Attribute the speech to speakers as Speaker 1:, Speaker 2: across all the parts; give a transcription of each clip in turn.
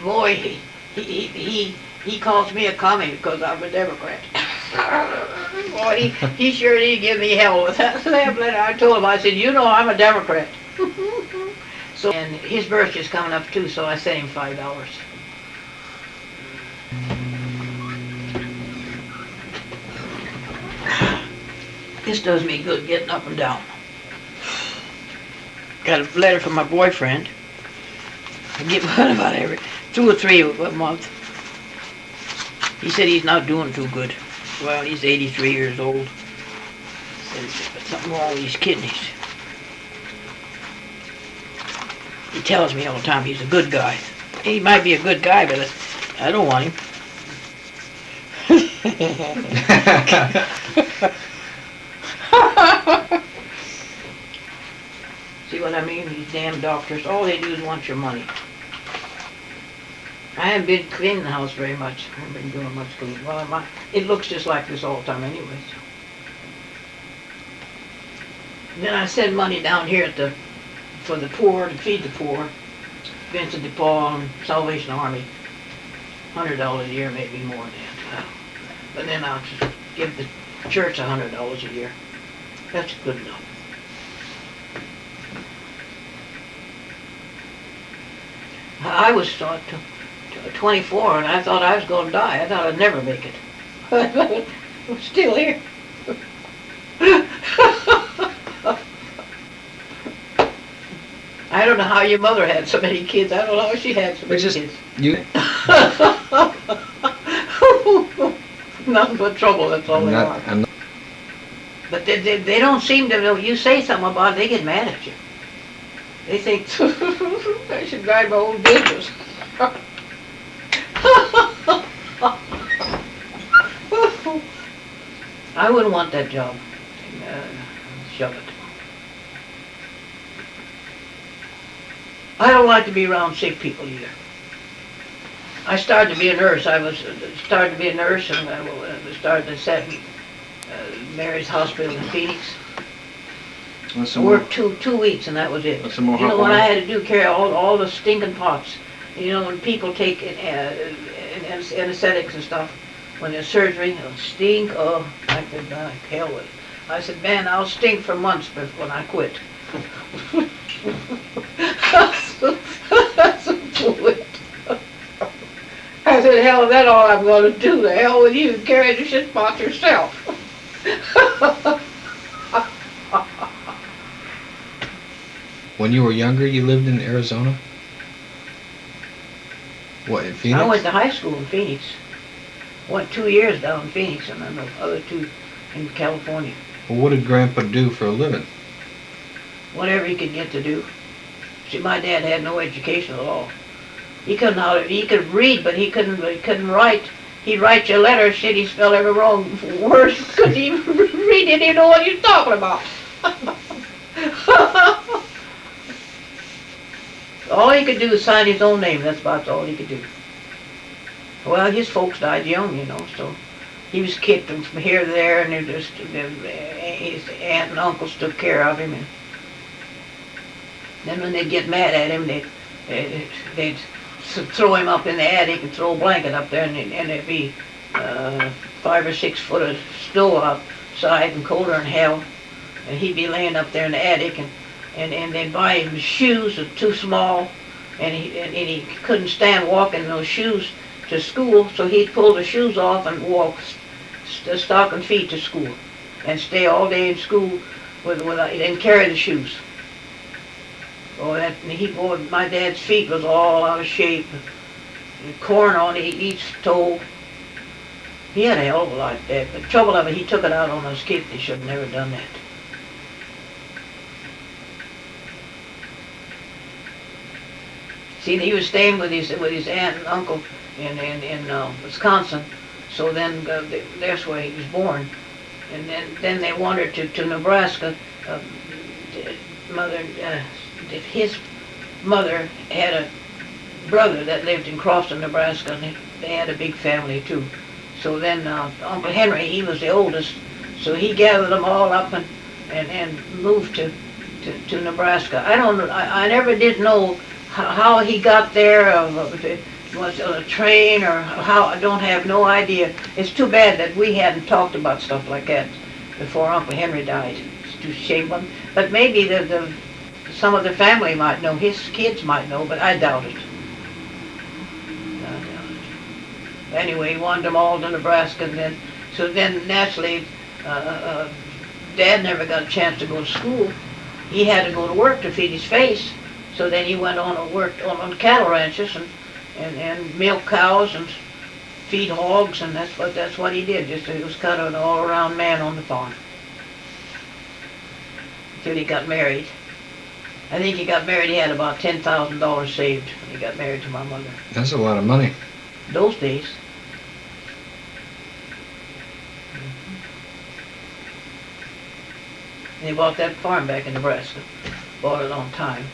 Speaker 1: boy, he calls me a commie because I'm a Democrat. Boy, he sure did give me hell with that letter. I told him, I said, you know I'm a Democrat. So, and his birthday's coming up too, so I sent him $5. This does me good getting up and down. Got a letter from my boyfriend. I get one about every 2 or 3 a month. He said he's not doing too good. Well, he's 83 years old. There's something wrong with his kidneys. He tells me all the time he's a good guy. He might be a good guy, but I don't want him. See what I mean? These damn doctors, all they do is want your money. I haven't been cleaning the house very much. I haven't been doing much cleaning. Well, it looks just like this all the time anyways. Then I send money down here for the poor, to feed the poor. Vincent de Paul and Salvation Army. $100 a year, maybe more than that. But then I'll just give the church $100 a year. That's good enough. I was 24 and I thought I was going to die. I thought I'd never make it. I'm still here. I don't know how your mother had so many kids. I don't know how she had so many kids.
Speaker 2: You.
Speaker 1: Nothing but trouble, that's all they are. But they don't seem to, you say something about it, they get mad at you. They think, I should drive my own business. I wouldn't want that job. Shove it. I don't like to be around sick people either. I started to be a nurse. I started to be a nurse and I started at Mary's Hospital in Phoenix. I worked two weeks and that was it. You know what I had to do? Carry all the stinking pots. You know when people take anesthetics and stuff, when there's surgery, it'll stink. Oh, I could die. Hell with it. I said, man, I'll stink for months when I quit. I said, hell, that's all I'm going to do. The hell with you. Carry the shit pot yourself.
Speaker 2: When you were younger, you lived in Arizona? What, in Phoenix?
Speaker 1: I went to high school in Phoenix. Went 2 years down in Phoenix and then the other 2 in California.
Speaker 2: Well, what did Grandpa do for a living?
Speaker 1: Whatever he could get to do. See, my dad had no education at all. He could read, but he couldn't write. He'd write you a letter, shit, he spelled every wrong word. He couldn't even read it, he didn't know what he was talking about. All he could do was sign his own name, that's about all he could do. Well, his folks died young, you know, so he was kicked from here to there, and his aunt and uncles took care of him. And then when they'd get mad at him, they'd throw him up in the attic and throw a blanket up there, and there'd be 5 or 6 foot of snow outside and colder than hell, and he'd be laying up there in the attic, and they'd buy him shoes that were too small, and he couldn't stand walking in those shoes to school, so he'd pull the shoes off and walk stocking feet to school, and stay all day in school and carry the shoes. Oh, my dad's feet was all out of shape. Corn on each toe. He had a hell of a lot of that. But the trouble of it, he took it out on those kids. They should have never done that. See, he was staying with his aunt and uncle in Wisconsin. So then that's where he was born. And then they wandered to Nebraska. His mother had a brother that lived in Crofton, Nebraska, and they had a big family too. So then Uncle Henry, he was the oldest, so he gathered them all up and moved to Nebraska. I never did know how he got there, if it was on a train or how, I don't have no idea. It's too bad that we hadn't talked about stuff like that before Uncle Henry died. It's too shameful. But maybe some of the family might know, his kids might know, but I doubt it. I doubt it. Anyway, he wanted them all to Nebraska, and then naturally, Dad never got a chance to go to school. He had to go to work to feed his face. So then he went on and worked on cattle ranches and milk cows and feed hogs, and that's what he did. Just he was kind of an all-around man on the farm until he got married. I think he got married. He had about $10,000 saved when he got married to my mother.
Speaker 2: That's a lot of money.
Speaker 1: Those days. And he bought that farm back in Nebraska. Bought it on time.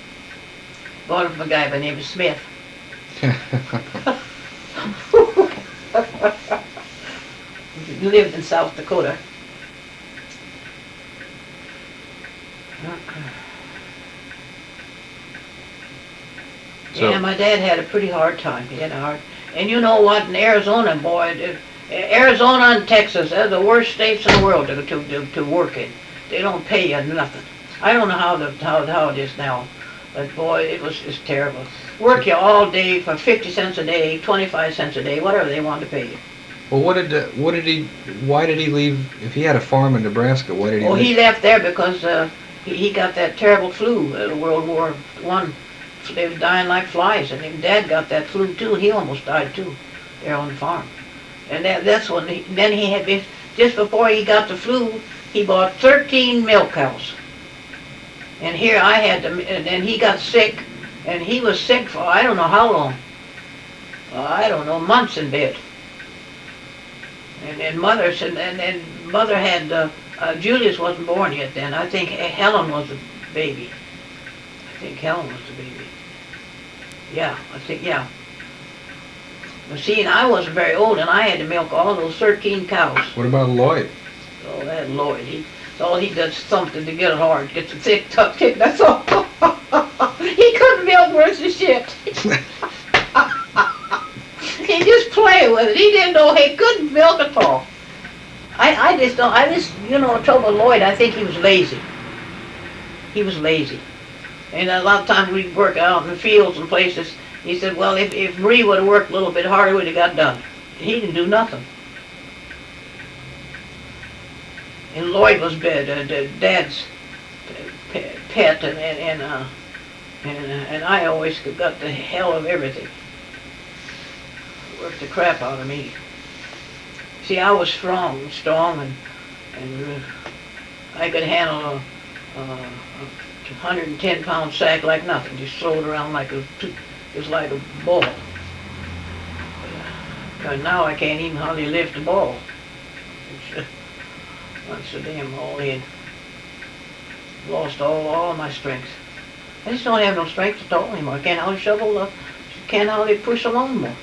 Speaker 1: Bought it from a guy by the name of Smith. He lived in South Dakota.
Speaker 2: So,
Speaker 1: Yeah, my dad had a pretty hard time. He had a hard, and you know what? In Arizona, boy, Arizona and Texas, they're the worst states in the world to work in. They don't pay you nothing. I don't know how it is now. But boy, it's terrible. Work you all day for 50 cents a day, 25 cents a day, whatever they want to pay you.
Speaker 2: well, why did he leave? If he had a farm in Nebraska, why did he
Speaker 1: Oh,
Speaker 2: leave?
Speaker 1: he left there because he got that terrible flu, World War I. They was dying like flies, and his dad got that flu too, and he almost died too, there on the farm. And that's when then he had been, just before he got the flu, he bought 13 milk cows. And here I had to, and he got sick, and he was sick for I don't know how long. I don't know, months in bed. And mother said, and mother had, Julius wasn't born yet then. I think Helen was the baby. I think Helen was the baby. Yeah, I think, yeah. But see, and I wasn't very old, and I had to milk all those 13 cows.
Speaker 2: What about Lloyd?
Speaker 1: Oh, that Lloyd, all he does something to get it hard, gets a thick, tough tick, that's all. He couldn't milk worth of shit. He just played with it. He didn't know he couldn't milk at all. I just, you know, trouble with Lloyd, I think he was lazy. He was lazy. And a lot of times we'd work out in the fields and places. He said, well, if Marie would have worked a little bit harder, we'd have got done. And he didn't do nothing. And Lloyd was Dad's pet, and I always got the hell of everything. Worked the crap out of me. See, I was strong, and I could handle a 110-pound sack like nothing. Just throw it around like just like a ball. But now I can't even hardly lift a ball. I'm so damn all in. Lost all my strength. I just don't have no strength at all anymore. I can't hardly shovel, can't hardly push a lawnmower.